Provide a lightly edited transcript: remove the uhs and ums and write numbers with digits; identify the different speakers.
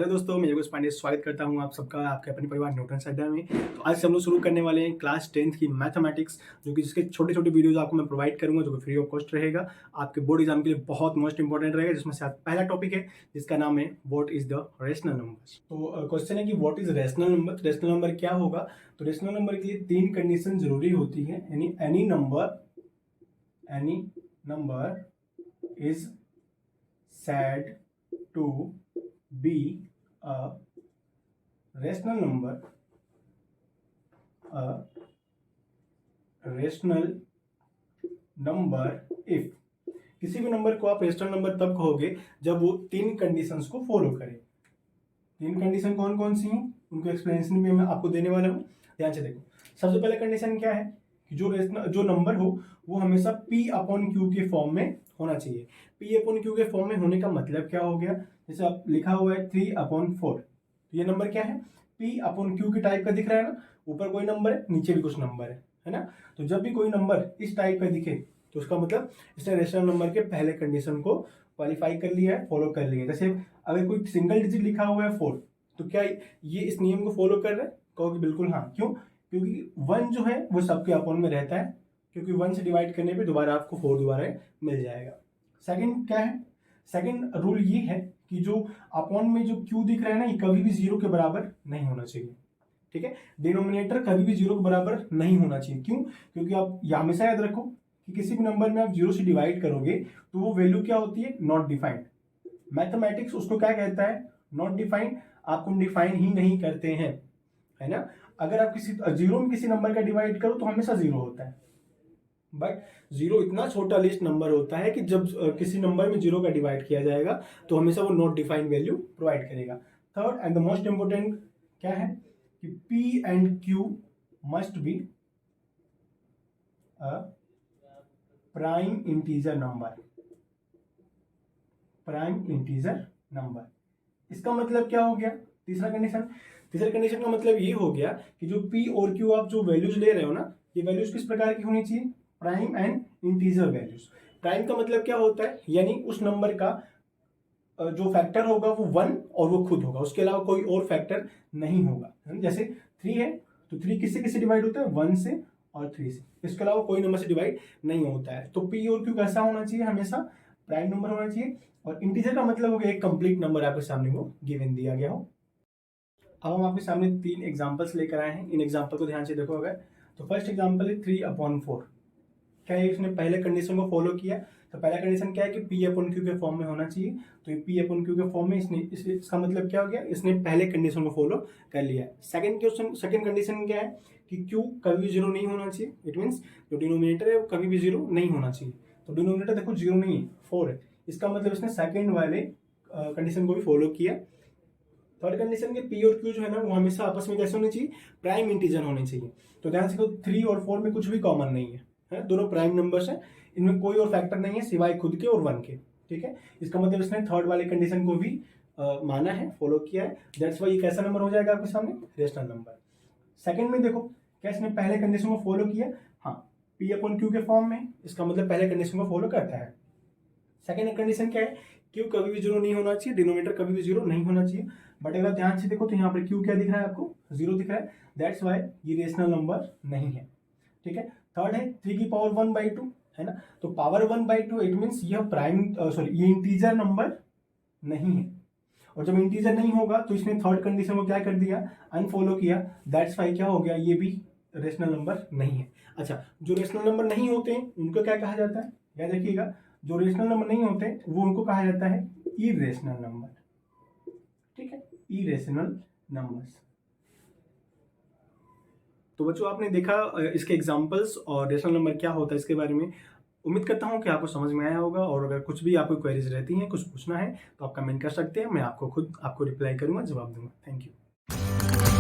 Speaker 1: Hello दोस्तों, मैं योगेश पांडे स्वागत करता हूं आप सबका आपके अपने परिवार न्यूटन्स अड्डा में। तो आज से हम लोग शुरू करने वाले हैं क्लास 10th की मैथमेटिक्स, जो कि जिसके छोटे छोटे वीडियोस आपको मैं प्रोवाइड करूंगा, जो कि फ्री ऑफ कॉस्ट रहेगा। आपके बोर्ड एग्जाम के लिए बहुत मोस्ट इंपॉर्टेंट रहेगा, जिसमें से पहला टॉपिक है जिसका नाम है what is the rational number. तो क्वेश्चन है कि व्हाट इज रेशनल नंबर। तो रेशनल नंबर क्या होगा? तो रेशनल नंबर के लिए 3 कंडीशन जरूरी होती है। यानी any number is said to be a rational number if किसी भी नंबर को आप रेशनल नंबर तब कहोगे जब वो 3 कंडीशंस को फॉलो करे। 3 कंडीशन कौन कौन सी हैं उनको एक्सप्लेनेशन भी मैं आपको देने वाला हूँ, ध्यान से देखो। सबसे पहले कंडीशन क्या है कि जो नंबर हो वो हमेशा P अपॉन क्यू के फॉर्म में होना चाहिए। P अपॉन क्यू के फॉर्म में होने का मतलब क्या हो गया? जैसे आप लिखा हुआ है 3/4, तो ये नंबर क्या है? P अपॉन क्यू के टाइप का दिख रहा है ना, ऊपर कोई नंबर है, नीचे भी कुछ नंबर है ना। तो जब भी कोई नंबर इस टाइप का दिखे तो उसका मतलब इसने रेशनल नंबर के पहले कंडीशन को क्वालिफाई कर लिया है, फॉलो कर लिया है। जैसे अगर कोई सिंगल डिजिट लिखा हुआ है 4, तो क्या ये इस नियम को फॉलो कर रहा है? कहोगे बिल्कुल हाँ। क्यों? क्योंकि 1 जो है वो सबके अपॉन में रहता है, क्योंकि 1 से डिवाइड करने पे दोबारा आपको 4 दोबारा मिल जाएगा। सेकंड क्या है? सेकंड रूल ये है कि जो अपॉन में जो क्यू दिख रहा है ना, ये कभी भी 0 के बराबर नहीं होना चाहिए। ठीक है, डिनोमिनेटर कभी भी 0 के बराबर नहीं होना चाहिए। क्यों? क्योंकि आप ये हमेशा याद रखो कि किसी भी नंबर में आप 0 से डिवाइड करोगे तो वो वैल्यू क्या होती है? Not defined. मैथमेटिक्स उसको क्या कहता है? Not defined. आप डिफाइन ही नहीं करते हैं, है ना। अगर आप किसी 0 में किसी नंबर का डिवाइड करो तो हमेशा 0 होता है, बट 0 इतना छोटा लिस्ट नंबर होता है कि जब किसी नंबर में 0 का डिवाइड किया जाएगा तो हमेशा वो नॉट डिफाइंड वैल्यू प्रोवाइड करेगा। Third and the most important क्या है कि P and Q must be a prime integer number. इसका मतलब क्या हो गया? तीसरा कंडीशन का मतलब ये हो गया कि जो P और Q आप जो वैल्यूज ले रहे हो ना, ये वैल्यूज किस प्रकार की होनी चाहिए? Prime and integer values. Prime का मतलब क्या होता है? यानी उस नंबर का जो फैक्टर होगा वो 1 और वो खुद होगा, उसके अलावा कोई और फैक्टर नहीं होगा। जैसे 3 है तो 3 किससे डिवाइड होता है? 1 से और 3 से, इसके अलावा कोई नंबर से डिवाइड नहीं होता है। तो P और Q कैसा होना चाहिए? हमेशा प्राइम नंबर होना चाहिए। और इंटीजर का मतलब हो गया एक कंप्लीट नंबर आपके सामने वो गिवन दिया गया हो। अब हम आपके सामने 3 एग्जांपल्स लेकर आए हैं। इन एग्जांपल को ध्यान से देखो। अगर तो फर्स्ट एग्जांपल है 3/4। क्या है? इसने पहले कंडीशन को फॉलो किया। तो पहला कंडीशन क्या है कि P अपॉन क्यू के फॉर्म में होना चाहिए। तो ये P अपॉन क्यू के फॉर्म में इसका मतलब क्या हो गया? इसने पहले कंडीशन को फॉलो कर लिया है। सेकंड कंडीशन क्या है कि Q कभी भी 0 नहीं होना चाहिए। इट मीन्स जो डिनोमिनेटर है वो कभी भी 0 नहीं होना चाहिए। तो डिनोमिनेटर देखो 0 नहीं है, 4 है। इसका मतलब इसने सेकेंड वाले कंडीशन को भी फॉलो किया। थर्ड कंडीशन के P और Q जो है ना वो हमेशा आपस में कैसे होने चाहिए? प्राइम इंटीजर होने चाहिए। तो ध्यान से 3 और 4 में कुछ भी कॉमन नहीं है, दोनों प्राइम नंबर्स हैं, इनमें कोई और फैक्टर नहीं है सिवाय खुद के और 1 के। ठीक है, इसका मतलब इसने थर्ड वाले कंडीशन को भी माना है, फॉलो किया है। दैट्स वाई ये कैसा नंबर हो जाएगा आपके सामने? Rational number. सेकंड में देखो क्या इसने पहले कंडीशन को फॉलो किया? हाँ, P अपॉन Q के फॉर्म में, इसका मतलब पहले कंडीशन को फॉलो करता है। सेकंड कंडीशन क्या है? Q कभी भी 0 नहीं होना चाहिए, डिनोमिनेटर कभी भी 0 नहीं होना चाहिए। बट अगर ध्यान से देखो तो यहाँ पर Q क्या दिख रहा है आपको? 0 दिख रहा है। दैट्स वाई ये रेशनल नंबर नहीं है। ठीक है, थर्ड है 3 की पावर 1/2, है ना। तो पावर 1/2 इट मीन्स यह ये इंटीजर नंबर नहीं है। और जब इंटीजर नहीं होगा तो इसने थर्ड कंडीशन को क्या कर दिया? अनफॉलो किया। दैट्स वाई क्या हो गया? ये भी रेशनल नंबर नहीं है। अच्छा, जो रेशनल नंबर नहीं होते हैं उनको क्या कहा जाता है? याद रखिएगा, जो रेशनल नंबर नहीं होते वो उनको कहा जाता है इरेशनल नंबर। ठीक है, इरेशनल नंबर्स। तो बच्चों आपने देखा इसके एग्जांपल्स और रेशनल नंबर क्या होता है इसके बारे में। उम्मीद करता हूँ कि आपको समझ में आया होगा। और अगर कुछ भी आपको क्वेरीज रहती हैं, कुछ पूछना है तो आप कमेंट कर सकते हैं, मैं आपको रिप्लाई करूँगा, जवाब दूंगा। Thank you.